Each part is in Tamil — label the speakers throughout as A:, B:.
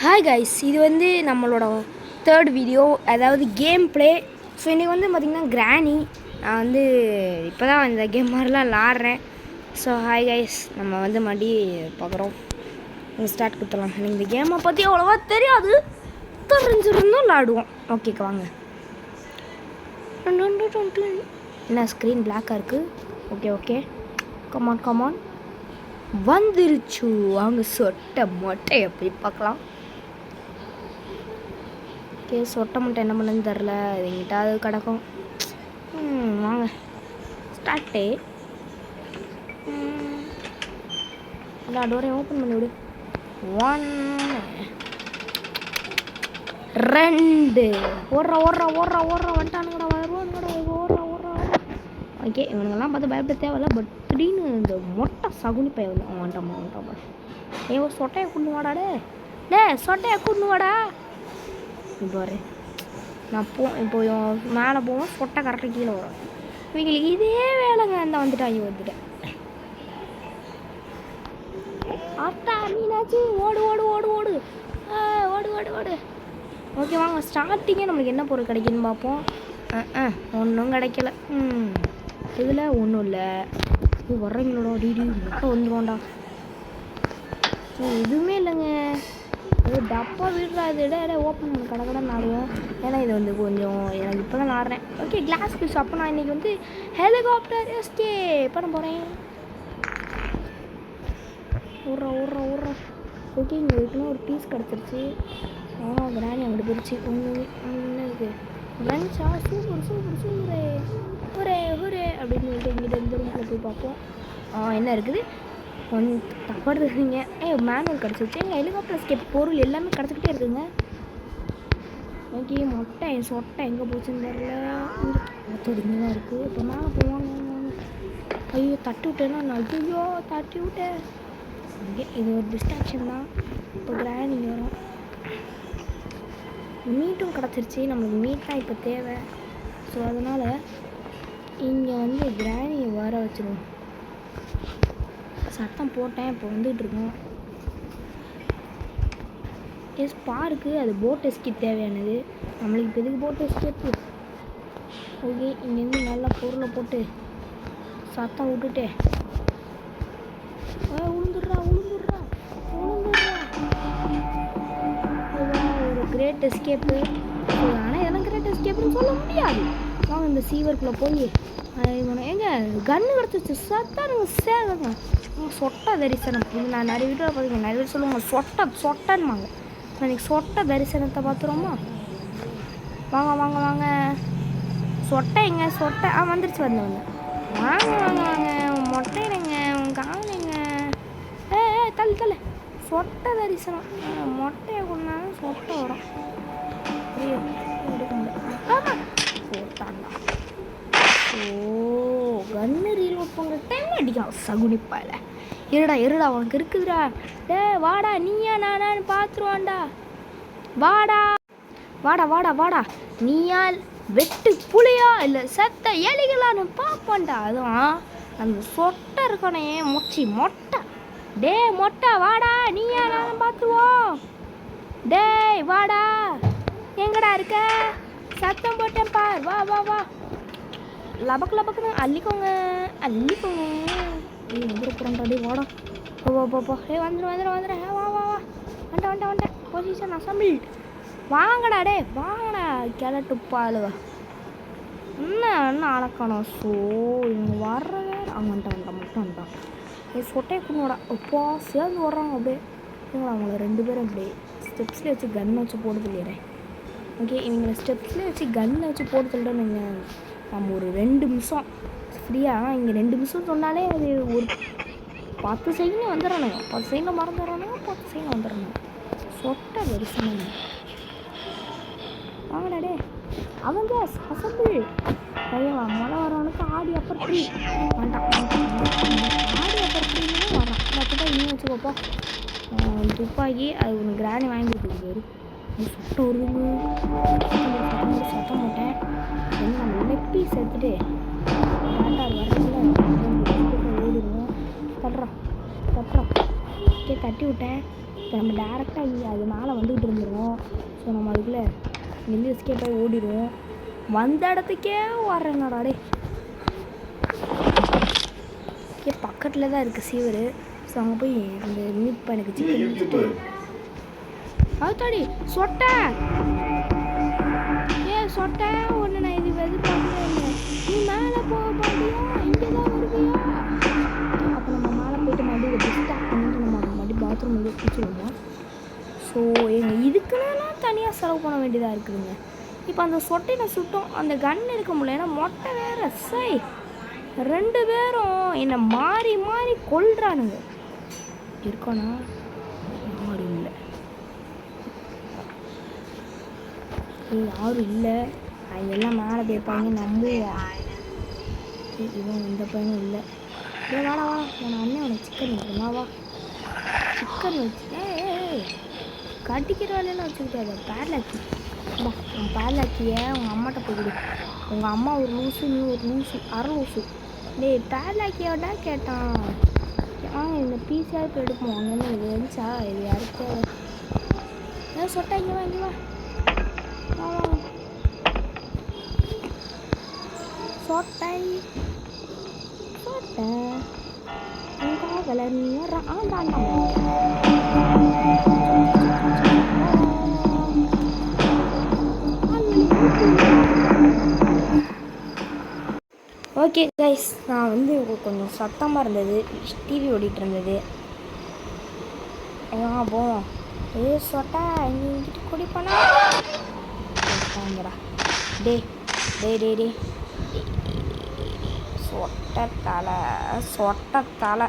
A: ஹாய் கைஸ், இது வந்து நம்மளோட தேர்ட் வீடியோ, அதாவது கேம் ப்ளே. ஸோ இன்றைக்கி வந்து பார்த்திங்கன்னா கிராணி. நான் வந்து இப்போ தான் இந்த கேம் மாதிரிலாம் விளாட்றேன். ஸோ ஹாய் கைஸ், நம்ம வந்து மறுபடி பார்க்குறோம். ஸ்டார்ட் கொடுத்துடலாம். எனக்கு இந்த கேமை பற்றி அவ்வளோவா தெரியாது, தெரிஞ்சிருந்தும் விளாடுவோம். ஓகேக்கா வாங்க. என்ன ஸ்க்ரீன் பிளாக்காக இருக்குது? Okay okay, come on come on. வந்துருச்சு. அவங்க சொட்டை மொட்டை எப்படி பார்க்கலாம். ஓகே, சொட்டை மட்டும் என்ன பண்ணுன்னு தெரில, அது எங்கிட்ட அது கிடக்கும். வாங்க ஸ்டார்ட்டு. எல்லா டோரையும் ஓப்பன் பண்ணி விடு. 1 2 ஓடுறா ஓடுறா ஓடுறா ஓடுறா வந்துட்டானுங்கடா, வருவானுங்கடா, ஓடுறா ஓடுறா. ஓகே, இவனுங்கெல்லாம் பார்த்து பயப்பட தேவையில்ல. பட் திடீர்னு இந்த மொட்டை சகுனி பைய வந்து வந்துட்டான். ஏன் சொட்டையை கொண்டு வாடாடே, சொட்டையை கொண்டு வாடா. இப்போ வரேன் நான் இப்போ மேலே போவோம், சொட்டை கரெக்டாக கீழே வரும். இவங்களுக்கு இதே வேலைங்க. இந்த வந்துட்டேன். ஆட்டா மீனாச்சு, ஓடு ஓடு ஓடு ஓடு ஓடு ஓடு ஓடு. ஓகே வாங்க, ஸ்டார்டிங்கே நம்மளுக்கு என்ன பொருள் கிடைக்குன்னு பார்ப்போம். ஒன்றும் கிடைக்கல. இதில் ஒன்றும் இல்லை. இது வர்றீங்களோட டிடி மட்டும் வந்துடுவோண்டா. எதுவுமே இல்லைங்க. அது டப்பா வீடுறா. இது இட ஓப்பன் பண்ண கடை ஆடுவோம். ஏன்னா இது வந்து கொஞ்சம் எனக்கு இப்போ தான் ஆடுறேன். Okay, class piece. அப்போ நான் இன்றைக்கி வந்து ஹெலிகாப்டர் எஸ்கே பண்ண போகிறேன். ஓடுறா. ஓகே, இங்கே இருக்குன்னா ஒரு பீஸ் கிடச்சிருச்சு. கிராணி அங்கிட்டு போயிடுச்சு. ஒன்று இருக்குது லஞ்சா. சூப்பர் ஹூரே அப்படின்னு சொல்லிட்டு இங்கிட்ட இந்த ரூமில் போய் பார்ப்போம். என்ன இருக்குது கொஞ்சம் தப்படுறீங்க. மேனுவல் கிடச்சிருச்சு. எங்கள் ஹெலிகாப்டர் எஸ்கேப் பொருள் எல்லாமே கிடச்சிக்கிட்டே இருக்குங்க. ஓகே, மொட்டை என் சொட்டை எங்கே போச்சுன்னு தெரியல. இங்கே தான் இருக்குது. இப்போ மேலே போவாங்க. ஐயோ தட்டி விட்டேன்னா நான் ஐயோ தட்டி விட்டேன். ஓகே, இது ஒரு டிஸ்ட்ராக்ஷன் தான். இப்போ கிராணி வரும். மீட்டும் கிடச்சிருச்சு. நம்மளுக்கு மீட் தான் இப்போ தேவை. ஸோ அதனால் இங்கே வந்து கிராணியை வர வச்சுருவோம். சத்தம் போட்டேன், இப்போ வந்துகிட்ருக்கோம். பார்க்கு அது போட் எஸ்கேப் தேவையானது. நம்மளுக்கு இப்போ எதுக்கு போட் எஸ்கேப்பு? ஓகே, இங்கேருந்து நல்லா பொருளை போட்டு சத்தம் விட்டுட்டே உளுந்துடுறா. ஒரு கிரேட் எஸ்கேப்பு. ஆனால் இதெல்லாம் கிரேட் எஸ்கேப்புன்னு சொல்ல முடியாது. வாங்க இந்த சீவருக்குள்ளே போய் எங்க கன்று கிடச்சிச்சு. சத்தானுங்க சேருங்க. சொட்டை தரிசனம். இது நான் நிறைய வீட்டில் பார்த்துக்கேன். நிறைய பேர் சொல்லுவாங்க சொட்டைன்னுவாங்க. இன்றைக்கி சொட்டை தரிசனத்தை பார்த்துருவோமா? வாங்க. சொட்டை எங்க? சொட்டை வந்துருச்சு. வந்தேன். வாங்க மொட்டைங்க காணுங்க. தள்ளு சொட்டை தரிசனம். மொட்டையை கொண்டாலும் சொட்டை வரும். ஐயோ எடுக்க முடியும். ஆமாம் போட்டாண்டா. கன்று ரீலோட் பண்ணுற டைம் அடிக்கலாம் சகுனிப்பாயில். இருடா உனக்கு இருக்குதுடா. வாடா, நீயா நானான்னு பார்த்துருவான்டா. வாடா நீயால் வெட்டு புளியா இல்லை செத்த எலிகளான்னு பார்ப்பான்டா. அதுவும் அந்த சொட்டை இருக்கானே மொட்டை. மொட்டை வாடா, நீயா நானும் பார்த்துருவோம். வாடா, எங்கடா இருக்க? சத்தம் போட்டேன் பார். வா லபக்குன்னு அள்ளிக்கோங்க. வந்துருக்குறான்டா. வாடா போ. வந்துடுறேன். வா வந்துட்டேன். Position assemble. வாங்கடா வாங்கடா கிளட்டுப்பாளுவா. என்ன அளக்கணும். ஸோ இவங்க வர்ற அவங்க வந்துட்டான். சொட்டையை கொண்டுடா. அப்பா சேர்ந்து வர்றாங்க அப்படியே. அவங்கள 2 பேரும் அப்படியே ஸ்டெப்ஸில் வச்சு கன்னை வச்சு போட்டு சொல்லிடுறேன். ஓகே, இவங்களை ஸ்டெப்ஸில் வச்சு கன்னை வச்சு போட்டு சொல்லிட்டோன்னு நம்ம ஒரு 2 நிமிஷம் ஃப்ரீயாக. இங்கே 2 நிமிஷம் சொன்னாலே அது ஒரு 10 செகண்ட் வந்துடுறானுங்க. 10 செகண்ட் மறந்துடுறானுங்க. 10 செகண்ட் வந்துடுறானுங்க. சொட்டை தரிசனம். வாங்கடா அவங்க அசம்பிள். ஐயா மழை வரவனுக்கு ஆடி அப்பர் ட்ரீ வேண்டாம். ஆடி அப்பர் ட்ரீன்னு வரான். பார்த்துட்டா இன்னும் வச்சுக்கோப்பா. துப்பாக்கி அது ஒன்று கிராணி வாங்கி கொடுத்துருக்காரு. சுட்ட வருதுங்க. சத்தம் போட்டேன். நம்ம லெப்பி சேர்த்துட்டு ஓடிடுவோம். தட்டுறோம். ஓகே, தட்டி விட்டேன். இப்போ நம்ம டேரெக்டாக இங்கே அது மேலே வந்துக்கிட்டு இருந்துருவோம். ஸோ நம்ம அதுக்குள்ளே இங்கேருந்து எஸ்கேப் ஆகி ஓடிடுவோம். வந்த இடத்துக்கே வர்றேன்னாடே. பக்கத்தில் தான் இருக்குது சீவர். ஸோ அங்கே போய் இந்த மீட் பண்ணக்கு சிக்கன் வச்சுட்டு அதுதாடி சொட்டை சொட்டை ஒன்று நான் இது பண்ணேன். நீ மேலே போக மாட்டியா, இங்கே தான் வருவியா? அப்போ நம்ம மேலே போயிட்டு மறுபடியும் டிஸ்டாக்ட் பண்ணிட்டு நம்ம மறுபடியும் பாத்ரூம் வந்து குளிச்சுடுவோம். ஸோ எங்கள் இதுக்குலாம் தனியாக செலவு பண்ண வேண்டியதாக இருக்குதுங்க. இப்போ அந்த சொட்டையை சுட்டோம், அந்த கன் எடுக்க முடியல. ஏன்னா மொட்டை வேறு சை 2 பேரும் என்னை மாறி மாறி கொல்றானுங்க. இருக்கோண்ணா யாரும் இல்லை, யாரும் இல்லை. எல்லாம் மேலே போயிருப்பாங்க நம்புவான். இவன் இந்த பையனும் இல்லை. வாடா வா, நான் அண்ணன் உனக்கு சிக்கன் வச்சுருந்தா வா. சிக்கன் வச்சு கட்டிக்கிற வேலையெல்லாம் வச்சுக்கிட்டாரு. பேர்லாக்கி வா, உன் பேர்லாக்கியை உங்கள் அம்மாட்ட போய் கொடு. உங்கள் அம்மா ஒரு லூசு, நீ ஒரு லூசு, அரை லூசு. டேய் பேர்லாக்கியோட கேட்டான். இந்த பீஸாக இப்போ எடுப்போம். அங்கேருந்து இது வந்துச்சா, இது யாருக்கு ஏதோ சொட்டா. இங்கே வா, இங்கே வா, சொட்டை சொட்டை காதலன் ஆண்டாண்டா. ஓகே கைஸ், நான் வந்து கொஞ்சம் சத்தமாக இருந்தது, டிவி ஓடிட்டு இருந்தது. போவோம். சொட்டா நீ இங்கிட்டு குடிப்பண்ணா டே டே டே டே சொட்டத்தலை சொட்டத்தலை.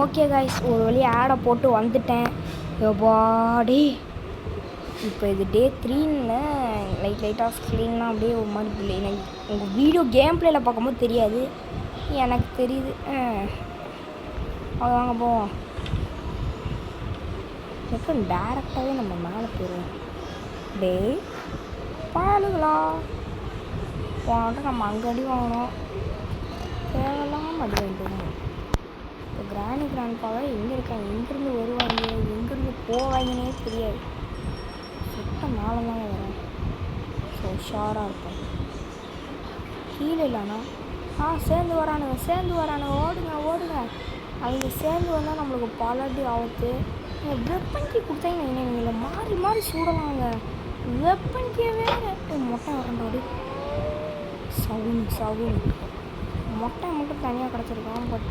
A: ஓகே கைஸ், ஒரு வழி ஆடை போட்டு வந்துட்டேன். எப்பாடி இப்போ இது டே 3ன்னு லைட்டாக ஸ்க்ரீன்லாம் அப்படியே ஒரு மாதிரி எனக்கு உங்கள் வீடியோ கேம் பிளேயில் பார்க்கும்போது தெரியாது, எனக்கு தெரியுது. அது வாங்க போவோம். எப்போ டேரெக்டாகவே நம்ம மேலே போயிடுவோம். டே பாலுங்களா போனோட்டு நம்ம அங்கே அடி வாங்கணும், தேவையில்லாமல் அடி வாங்கிட்டு. இப்போ கிராண்ட்பாவை எங்கே இருக்காங்க, எங்கேருந்து வருவாங்க, எங்கேருந்து போவாங்கன்னே தெரியாது. சுத்தம் மேலே தான் வரும். ஸோ உஷாராக இருப்போம். கீழே இல்லைண்ணா சேர்ந்து வரானுங்க, ஓடுங்க ஓடுங்க. அவங்க சேர்ந்து வந்தால் நம்மளுக்கு பலடி ஆகுது. வெப்பன் கீ கொடுத்தாங்க இல்லை மாறி மாறி சூடலாங்க. வெப்பன் கீ வேறு மொட்டை வரண்டாடி சவுன் மொட்டை மட்டும் தனியாக கிடச்சிருக்கான். பட்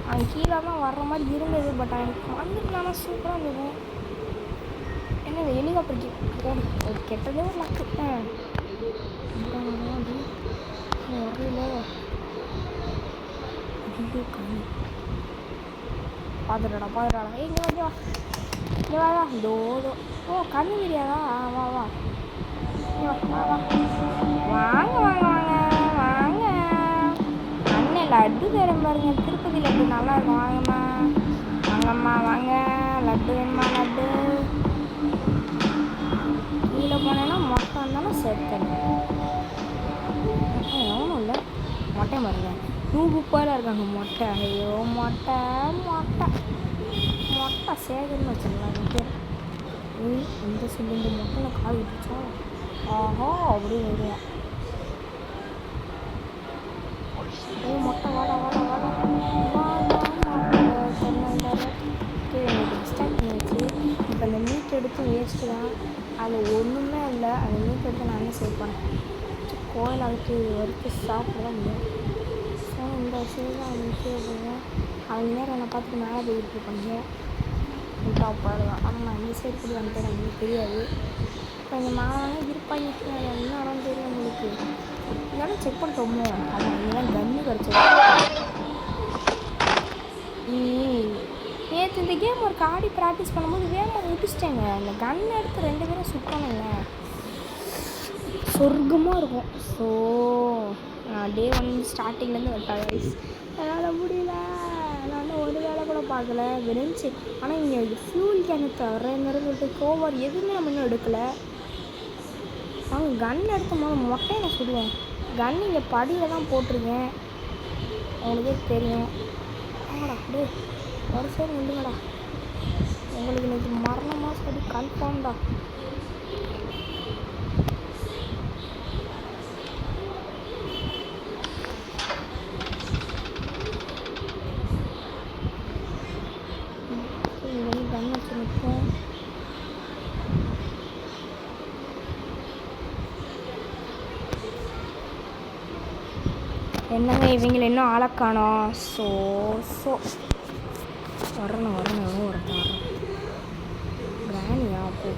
A: அவன் கீழே தான் வர்ற மாதிரி இருந்தது. பட் அவனுக்கு வந்துருந்தானா சூப்பராக இருக்கும். என்ன இந்த ஹெலிகாப்டருக்கு போடு, அது கெட்டதே ஒரு லக்கு. வரல கண்ணு பார்த்துட்டாடா. இங்கே வா இங்கே வா தோ ஓ கண்ணு தெரியாதா? வா வா வாங்க அண்ணன் லட்டு தரேன் பாருங்க, திருப்பதி லட்டு நல்லா இருக்கும். வாங்கம்மா வாங்க, லட்டு வேணுமா? லட்டு கீழே போனேன்னா மொட்டை வந்தாலும் சேர்த்தேன். எவனும் இல்லை, மொட்டை பாருங்க 130 இருக்காங்க மொட்டை. ஐயோ மொட்டை சேகர்னு வச்சுக்கலாம் பேர். இந்த சொல்லி மொட்டையில் கால் விட்டுச்சா ஆஹா அப்படியே வருவான். மொட்டை வாடா ஸ்டார்ட் பண்ணிடுச்சு. இப்போ அந்த மீட் எடுத்து வேஸ்ட்டு தான், அதில் ஒன்றுமே இல்லை. அந்த மீட் எடுத்து நானே சேவ் பண்ணேன். கோயில் அதுக்கு வரைக்கும் சாப்பிட தான் முடியும். ஸோ இந்த விஷயம் தான் அவங்க போவேன். அவங்க நேரம் என்னை பார்த்துட்டு மேலே போயிட்டு இருப்பாங்க. டாப்பாடுதான். ஆனால் நான் இந்த சைடு கூட வந்துட்டு நம்மளுக்கு தெரியாது. இப்போ இந்த மேலே இருப்பாங்க, என்ன வரும் தெரியும் உங்களுக்கு. இதெல்லாம் செக் பண்ணிட்டோமோ. அவன் இதெல்லாம் கன்று கிடச்சிருக்கு. நேற்று இந்த கேம் ஒரு ஆடி ப்ராக்டிஸ் பண்ணும்போது வேகமாக முடிச்சிட்டேங்க. அந்த கன் எடுத்து 2 பேரும் சுட்டணுங்க, சொர்க்கமாக இருக்கும். ஸோ நான் டே 1 ஸ்டார்டிங்லேருந்து வந்துட்டேன் கைஸ். என்னால் முடியல, நான் வந்து ஒரு வேலை கூட பார்க்கல விரிஞ்சு. ஆனால் இங்கே ஃபியூல் கேனு தரேங்கிறது கோவர் எதுவுமே நம்ம இன்னும் எடுக்கலை. அவங்க கன் எடுத்த போது மொட்டையை நான் சுடுவேன். கன் இங்கே படியில் தான் போட்டிருக்கேன், உங்களுக்கே தெரியும். வாங்கடா டே வரிசையாக நில்லுங்கடா. உங்களுக்கு இன்னைக்கு மரணமாக சரி கன்ஃபார்ம்டா. கன் வச்சு நிற்போம். என்னங்க இவங்களை இன்னும் ஆளை காணோம். ஸோ வரணும் எவ்வளோ ஒருத்தன் கிராணியா போ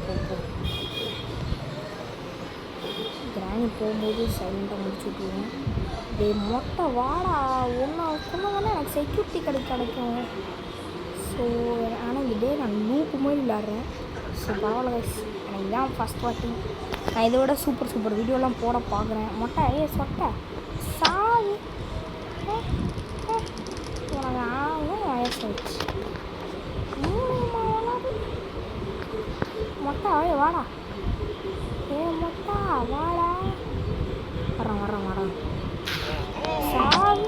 A: கிராணி போகும்போது சைலண்டாக முடிச்சு விட்ருவோம். டே மொட்டை வாடா ஒன்றா சொன்னவொன்னே எனக்கு செக்யூரிட்டி கிடைக்கும். ஸோ ஆனால் இதே நான் லூப்பு மாதிரி விளாட்றேன். ஸோ பரவாயில்ல கைஸ், எனக்கு இதான் ஃபஸ்ட் வாட்டி. நான் இதோட சூப்பர் வீடியோலாம் போட பார்க்குறேன். மொட்டை சொட்டை சாவி உனக்கு ஆகும் வயசாச்சு. மொட்டை வாடா மொட்டா வாடா. வரேன் சாவி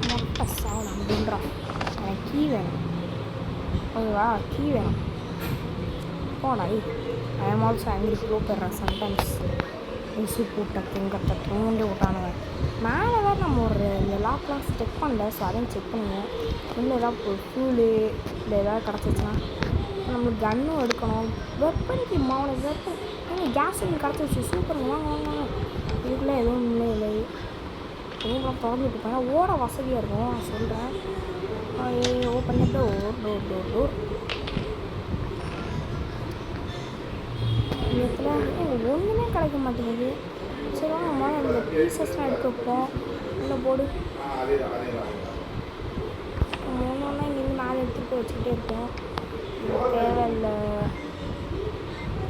A: மொட்டை சாவலாம் அப்படின்றான். எனக்கு கீ வேணும். ஓகேவா, கீ வேணும். போடா. ஐ ஆம் ஆல்சோ ஆங்கிரி ப்ளோ போயிடுறேன் சம்டைம்ஸ். மிஷு போட்ட திங்கத்தை தூண்டி விட்டானுங்க. மேலே வேறு நம்ம ஒரு இந்த லாக்லாம் செக் பண்ணல. ஸோ அதையும் செக் பண்ணுவோம். இன்னும் ஏதாவது ஃபியூலு இல்லை ஏதாவது கிடச்சிச்சுன்னா நம்மளுக்கு கன்னும் எடுக்கணும். வெப்பனுக்கு மாவனுக்கு வெப்பன் ஏன்னா கேஸ் ஒன்று கிடச்சிச்சு. சூப்பருங்க வாங்க இதுக்குள்ளே எதுவும் இல்லை எதுவும் திறந்து விட்டுப்பாங்க. ஓட வசதியாக இருக்கும் நான் சொல்கிறேன். ஓப்பன் டோர் இடத்துல ஒன்றுமே கிடைக்க மாட்டேங்குது. சரி வாங்க நம்மளால் இந்த பீசஸ்லாம் எடுக்க வைப்போம். உள்ளே போடு ஒன்றா இங்கேருந்து மேலே எடுத்துகிட்டு போய் வச்சுக்கிட்டே இருக்கோம். தேவையில்லை.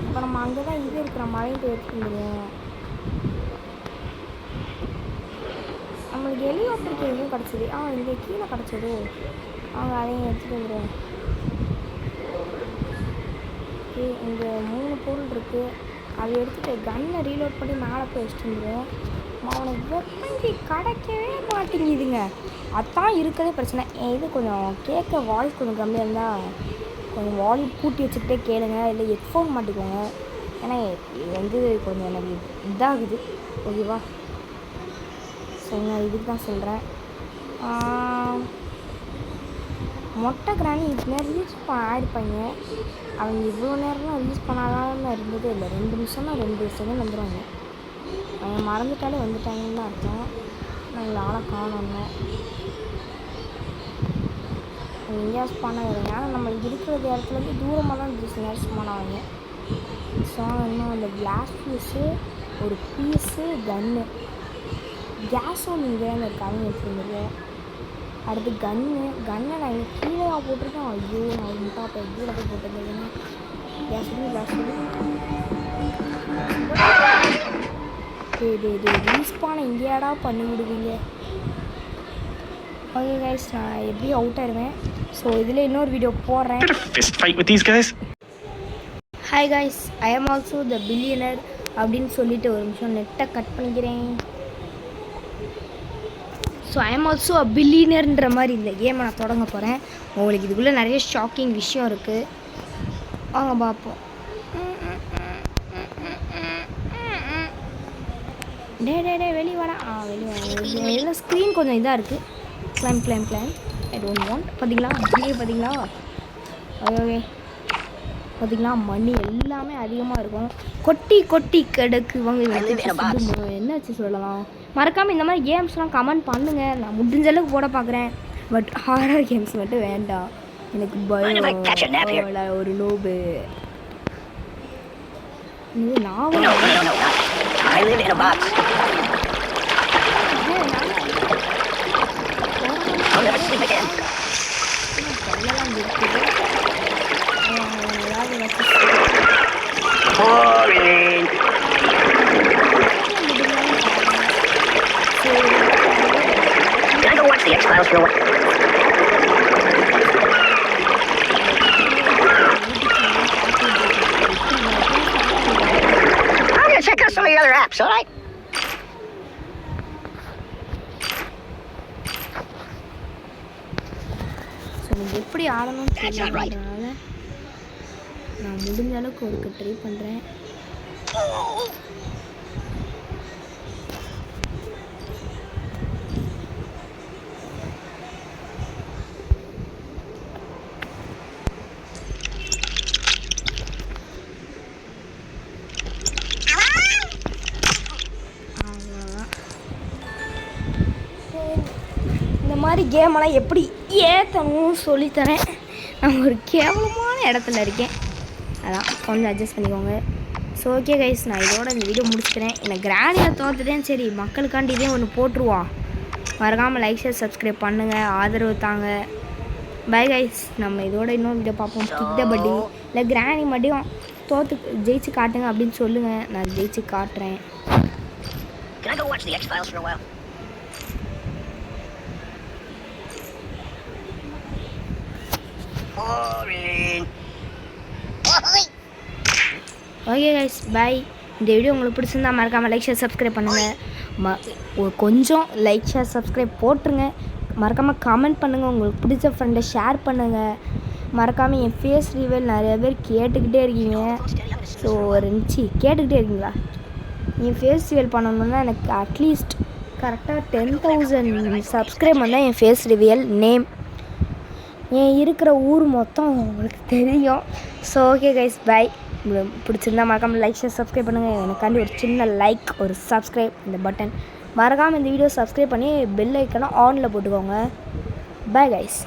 A: இப்போ நம்ம அங்கே தான் இது இருக்கிற மழையும் போய் எடுத்துக்க முடியும். நம்மளுக்கு ஹெலிகாப்டருக்கு எதுவும் கிடச்சிது. இங்கே கீழே கிடச்சது. அவங்க அதையும் எடுத்துகிட்டு வந்துடுவோம். இங்கே 3 பொருள் இருக்குது. அதை எடுத்துகிட்டு கன்னை ரீலோட் பண்ணி மேலே போய் வச்சுட்டு வந்துடுவோம். அவனுக்கு வெப்பஞ்சி கிடைக்கவே மாட்டேங்குதுங்க. அதுதான் இருக்கிறதே பிரச்சனை. இது கொஞ்சம் கேட்க வாய்ஸ் கொஞ்சம் கம்மியாக இருந்தால் கொஞ்சம் வால்யூம் கூட்டி வச்சுக்கிட்டே கேளுங்க. இல்லை ஹெட்ஃபோன் மாட்டிக்கோங்க. ஏன்னா இது கொஞ்சம் எனக்கு இதாகுது. ஓகேவா, சரிங்க, இதுக்கு தான் சொல்கிறேன். மொட்டை கிராணி இது நேரம் ரிலீஸ் ஆகிருப்பாங்க. அவங்க இவ்வளோ நேரம்லாம் ரிலீஸ் பண்ணாதான் இருந்ததே இல்லை. 2 நிமிஷம்னா 2 செகண்ட் வந்துடுவாங்க. அவங்க மறந்துட்டாலே வந்துட்டாங்கன்னு தான் அர்த்தம். நாங்கள் ஆளை காணணும். எங்கேயா ஸ்பான் ஆகிடுங்க. ஆனால் நம்ம இருக்கிற இடத்துலேருந்து தூரமாக தான் நேரம் ஸ்பான் ஆகுங்க. ஸோ இன்னும் அந்த கிளாஸ் பீஸு ஒரு பீஸு கன்னு கேஸும் இங்கே இருக்காங்க எடுத்துருந்துருக்கு. அடுத்து கன்னை நான் இங்கே கீழே போட்டிருக்கேன். ஐயோ நான் ஒரு முட்டா போய் கீழே போய் போட்டுருந்தேன். கேஸ் ரீஸ்பானை இங்கேயாடா பண்ணி விடுவீங்க. ஓகே கைஸ், நான் எப்படியும் அவுட் ஆயிடுவேன். ஸோ இதில் இன்னொரு வீடியோ போடுறேன். ஹாய் கைஸ், ஐ ஆம் ஆல்சோ த பில்லியனர் அப்படின்னு சொல்லிட்டு ஒரு நிமிஷம் நெட்டை கட் பண்ணிக்கிறேன். ஸோ ஐ ஆம் ஆல்சோ அ பில்லியனர்ன்ற மாதிரி இந்த கேமை நான் தொடங்க போகிறேன். உங்களுக்கு இதுக்குள்ளே நிறைய ஷாக்கிங் விஷயம் இருக்குது. வாங்க பார்ப்போம். டே வெளியே வாடா. வெளியே வாங்க. இதில் ஸ்க்ரீன் கொஞ்சம் இதாக இருக்குது. Claim I don't want. பார்த்தீங்களா பார்த்தீங்களா? ஓகே பார்த்தீங்களா, மணி எல்லாமே அதிகமாக இருக்கும். கொட்டி கிடக்கு. வாங்க என்ன வச்சு சொல்லலாம். மறக்காமல் இந்த மாதிரி கேம்ஸ்லாம் கமெண்ட் பண்ணுங்கள். நான் முடிஞ்ச அளவுக்கு போட பார்க்குறேன். பட் ஹாரர் கேம்ஸ் மட்டும் வேண்டாம். எனக்கு பயம். ஒரு நோபு எனக்கு எப்படி ஆடணும்னு தெரியலன்றனால நான் முடிஞ்ச அளவுக்கு ஒரு ட்ரை பண்ணுறேன். இந்த மாதிரி கேமெல்லாம் எப்படி ஏற்றணும் சொல்லித்தரேன். நான் ஒரு கேவலமான இடத்துல இருக்கேன், அதான் கொஞ்சம் அட்ஜஸ்ட் பண்ணிக்கோங்க. ஸோ ஓகே கைஸ், நான் இதோட இந்த வீடியோ முடிச்சுக்கிறேன். எனக்கு கிராண்டில் தோற்றுட்டேன், சரி மக்களுக்காண்டி இதே ஒன்று போட்டுருவான். மறக்காமல் லைக் ஷேர் சப்ஸ்கிரைப் பண்ணுங்கள், ஆதரவு தாங்க. பை கைஸ், நம்ம இதோட இன்னொரு வீடியோ பார்ப்போம். கிக் த பட்டி இல்லை கிராணி மட்டும் ஜெயிச்சு காட்டுங்க அப்படின்னு சொல்லுங்கள், நான் ஜெயிச்சு காட்டுறேன். Okay guys, bye. இந்த வீடியோ உங்களுக்கு பிடிச்சிருந்தா மறக்காமல் லைக் ஷேர் சப்ஸ்கிரைப் பண்ணுங்கள். கொஞ்சம் லைக் ஷேர் சப்ஸ்கிரைப் போட்டுருங்க. மறக்காமல் கமெண்ட் பண்ணுங்கள், உங்களுக்கு பிடிச்ச ஃப்ரெண்டை ஷேர் பண்ணுங்கள். மறக்காமல் என் ஃபேஸ் ரிவீல் நிறைய பேர் கேட்டுக்கிட்டே இருக்கீங்க. ஸோ கேட்டுக்கிட்டே இருக்கீங்களா? என் ஃபேஸ் ரிவீல் பண்ணணுன்னா எனக்கு அட்லீஸ்ட் கரெக்டாக 10,000 சப்ஸ்கிரைப் பண்ணால் என் ஃபேஸ் ரிவீல் நேம் ஏன் இருக்கிற ஊர் மொத்தம் உங்களுக்கு தெரியும். So okay guys, bye. பிடிச்சிருந்தா மறக்காமல் லைக் ஷேர் சப்ஸ்கிரைப் பண்ணுங்கள். எனக்காண்டி ஒரு சின்ன லைக், ஒரு சப்ஸ்கிரைப், இந்த பட்டன் மறக்காமல் இந்த வீடியோ சப்ஸ்கிரைப் பண்ணி பெல் ஐக்கனை ஆனில் போட்டுக்கோங்க. Bye guys.